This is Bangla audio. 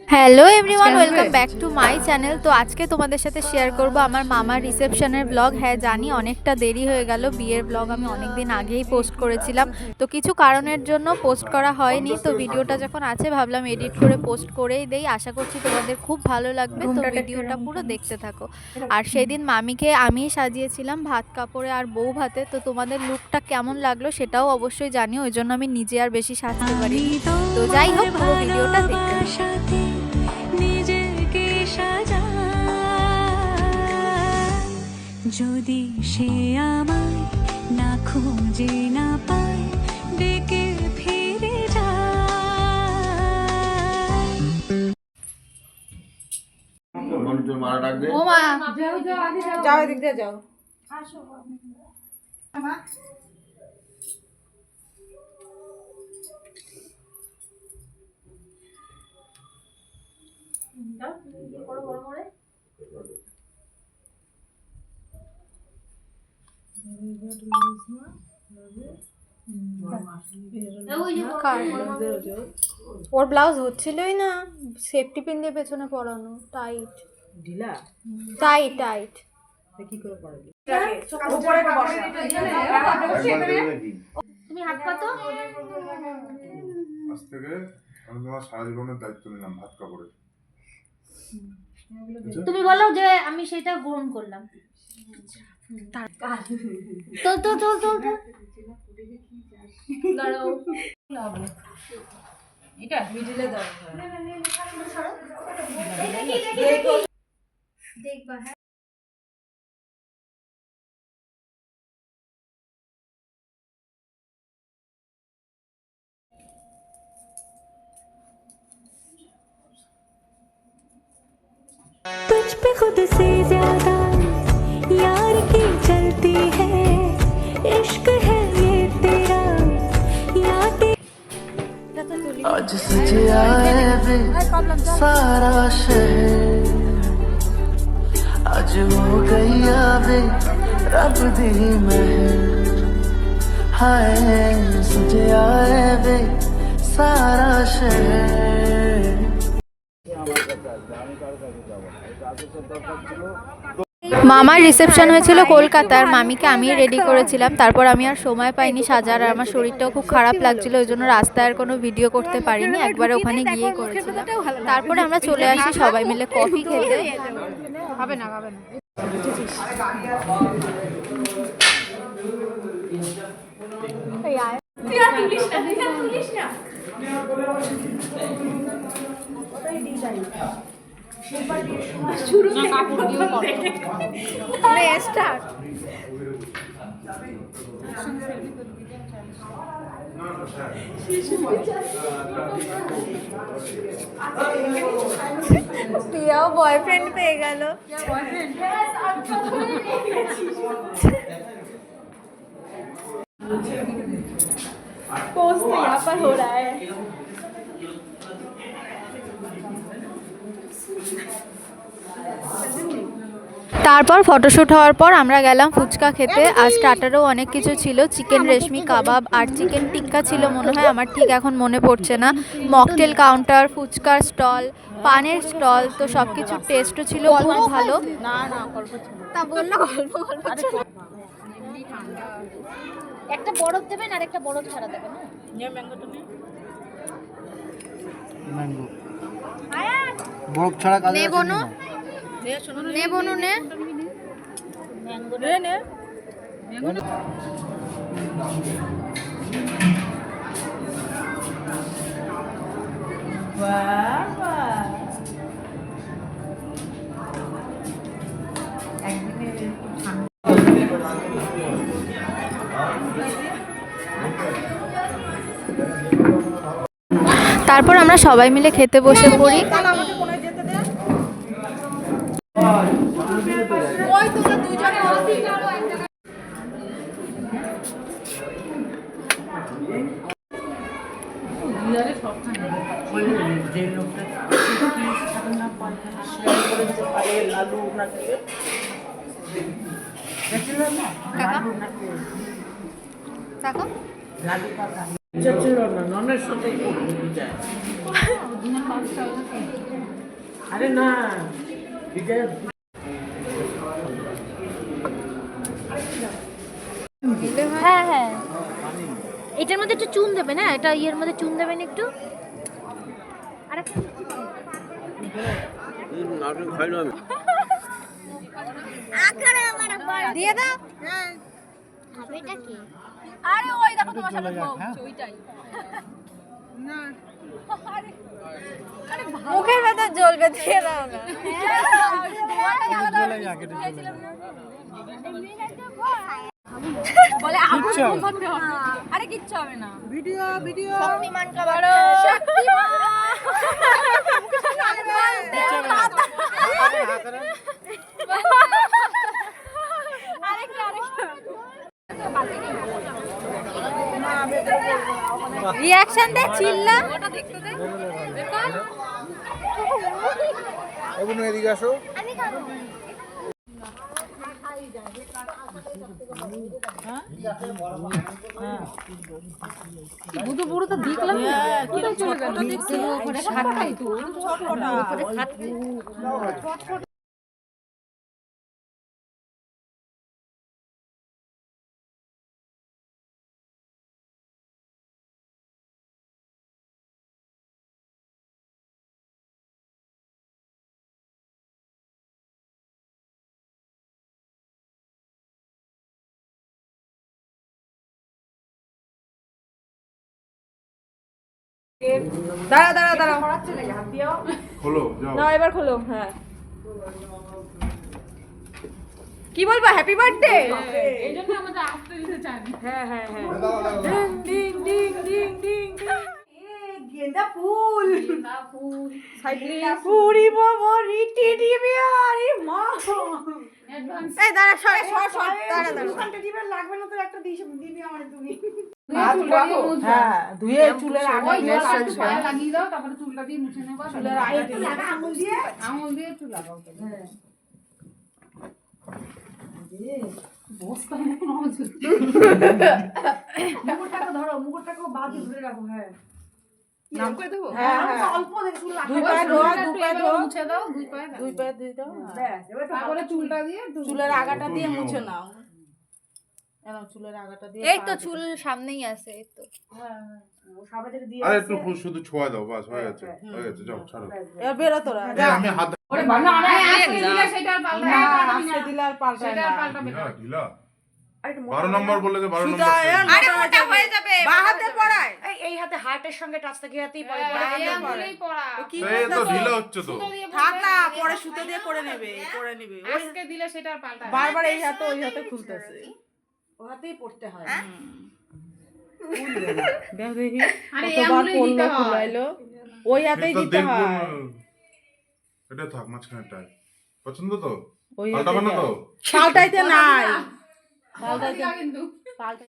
Hello everyone, welcome back to my channel. তো আজকে তোমাদের সাথে শেয়ার করব আমার মামার রিসেপশনের ব্লগ। হ্যাঁ জানি অনেকটা দেরি হয়ে গেল, বিয়ের ব্লগ আমি অনেক দিন আগেই পোস্ট করেছিলাম, তো কিছু কারণের জন্য পোস্ট করা হয়নি। তো ভিডিওটা যখন আছে ভাবলাম এডিট করে পোস্ট করেই দেই। আশা করছি তোমাদের খুব ভালো লাগবে, তো ভিডিওটা পুরো দেখতে থাকো। আর সেদিন মামিকে আমি সাজিয়েছিলাম ভাত কাপড়ে আর বউ ভাতে, তো তোমাদের লুকটা কেমন লাগলো সেটাও অবশ্যই জানিও, ওই জন্য আমি নিজে আর বেশি সাজতে পারি। তো যাই হোক, পুরো ভিডিওটা দেখতে থাকো। নিজেকে সাজা যদি সে আমায় না খুঁজে না পায়, ডেকে ফিরে যায়। ও মা, যাও এদিক দিয়ে যাও। ওর ব্লাউজ হচ্ছিলই না, সেফটি পিন দিয়ে পেছনে পরানো, টাইট ঢিলা টাইট টাইট। কি করে পড়াবি? তুমি হাত পাতো। আজ থেকে আমি তোমার সারা জীবনের দায়িত্ব নিলাম ভাত কাপড়ের। তুমি বলো যে আমি সেটা গ্রহণ করলাম। তো তো তো তো দাঁড়াও, এটা মিডিলে দাও। দেখবা। হ্যাঁ तुझ पे खुद से ज्यादा यार की चलती है, इश्क है ये तेरा या आज सजिया है वे सारा शहर, आज हो गई वे रब दी महर, हाय सजिया है वे सारा शहर। মামার রিসেপশন হয়েছিল কলকাতার, মামিকে আমি রেডি করেছিলাম। তারপর আমি আর সময় পাইনি সাজার, আর আমার শরীরটাও খুব খারাপ লাগছিল, ওই জন্য রাস্তায় আর কোনো ভিডিও করতে পারিনি, একবারে ওখানে গিয়ে করেছিলাম। তারপরে আমরা চলে আসি সবাই মিলে কফি খেতে। হবে না হবে না। প্রিয়াও বয়ফ্রেন্ড পেয়ে গেল। पोस्ट तो यहाँ पर हो रहा है। তারপর ফটোশ্যুট হওয়ার পর আমরা গেলাম ফুচকা খেতে। আর স্টার্টারও অনেক কিছু ছিল, চিকেন রেশমি কাবাব আর চিকেন টিক্কা ছিল মনে হয়, আমার ঠিক এখন মনে পড়ছে না। মকটেল কাউন্টার, ফুচকার স্টল, পানের স্টল, তো সব কিছুর টেস্টও ছিল খুব ভালো। না না গল্প ছিল। তা বললো গল্প গল্প ছিল। একটা বরফ দেবেন আর একটা বরফ ছাড়া দেবেন। নিয়ে ম্যাঙ্গোটা নিয়ে ম্যাঙ্গো বরফ ছাড়া কাজ নে বনু, নে বনু নে। ম্যাঙ্গো নে নে। বাবা একদিনে ঠান্ডা। তারপর আমরা সবাই মিলে খেতে বসে পড়ি। যে লোকটা লালু নাকি দেখো লালু ইচ্ছা ছিল না, ননের সাথে করতে যায়। আরে না, এটা হ্যাঁ হ্যাঁ, এটার মধ্যে একটু চুন দেবেন, হ্যাঁ এটা ইয়ের মধ্যে চুন দেবেন একটু। আরেকটা দিয়ে দাও। হবে এটা কি? আরে ওই দেখো তোমার সাথে ওইটাই মুখের ভেতর জ্বলবে, দিয়ে দাও না। বলে আরে কিচ্ছু হবে না। ভিডিও ভিডিও শক্তিমান কা বড় রিঅ্যাকশন দে, চিল্লা। এদিকে আসো। আমি খাবো। বুধু পুরো তো দেখলাম না, কি চলে গেল দেখতে ওখানে খাটটাই তো দাঁড়া দাঁড়া দাঁড়া, খোলো যাও। না এবার খোলো। হ্যাঁ, কি বলবো? Happy birthday. এই জন্য আমাদের আসতে দিতে চাইনি। হ্যাঁ হ্যাঁ হ্যাঁ, ding ding ding ding ding. গেন্দা ফুল, সাইডলি পুরি বাবা রিটি দিবি। আরে মা, এই দাঁড়া, সর সর সর, দাঁড়া দাঁড়া, ওখানটা দিবে লাগবে না, তো একটা দিবি আমারে তুমি। হ্যাঁ, ধুয়ে চুলের আগে লাগিয়ে দাও, তারপরে চুলটা দিয়ে মুছে নেবা। চুলের আগে আঙুল দিয়ে একটু লাগাও। হ্যাঁ। মুকুটটাকে ধরো, মুকুটটাকে বাদ ধরে রাখো। হ্যাঁ, নাম করে দেবো। হ্যাঁ হ্যাঁ, অল্প দেখে চুল রাখো। দুই পায়ে ধোয়া, দুই পায়ে ধোয়া, মুছে দাও, দুই পায়ে দাও। দুই পায়ে ধুয়ে দাও। ব্যাস, এবার তারপরে চুলটা দিয়ে চুলের আগাটা দিয়ে মুছে নাও। এনাও চুলের আগাটা দিয়ে। এই তো চুল সামনেই আছে, এই তো। হ্যাঁ হ্যাঁ, ও সাবাজে দিয়ে আরে আছে। একটু শুধু ছোঁয়া দাও, বাস হয়ে গেছে, হয়ে গেছে, যাও ছাড়ো। এবার বেরো তোরা। এই আমি হাত ওরে বাবা, না আজকে দিলে সেটা আর না, পাল্টাবে আজকে দিলে আর পাল্টায় সেটা না। আর পাল্টাবে না। ঢিলা ঢিলা 12 নম্বর বলে যে 12 নম্বর। আরে মোটা হয়ে যাবে। বাঁ হাতে পড়ায়, এই হাতে হার্টের সঙ্গে টাচ থেকে হাতেই পড়ে। বাঁ হাতে পড়ায়। আঙুলেই পড়া। কি এই তো ঢিলা হচ্ছে তো। সুতো দিয়ে থাক পড়বে। না, পরে সুতো দিয়ে করে নেবে, করে নেবে। ওই আজকে দিলে সেটা আর পাল্টাবে না। বারবার এই হাতে ওই হাতে খুলতেছে, ও হাতেই পড়তে হয়। দেখ দেখি আরে কতবার আঙুলেই পড়লো, দিতে হয়। খুলাইলো, ওই হাতেই এটা দিতে দেখবো হয়। না। এটা থাক মাঝখানেটায়। পছন্দ তো? ওই পাল্টাবে না তো? পাল্টাইতে নাই, পাল্টাবে না কিন্তু। পাল্টাই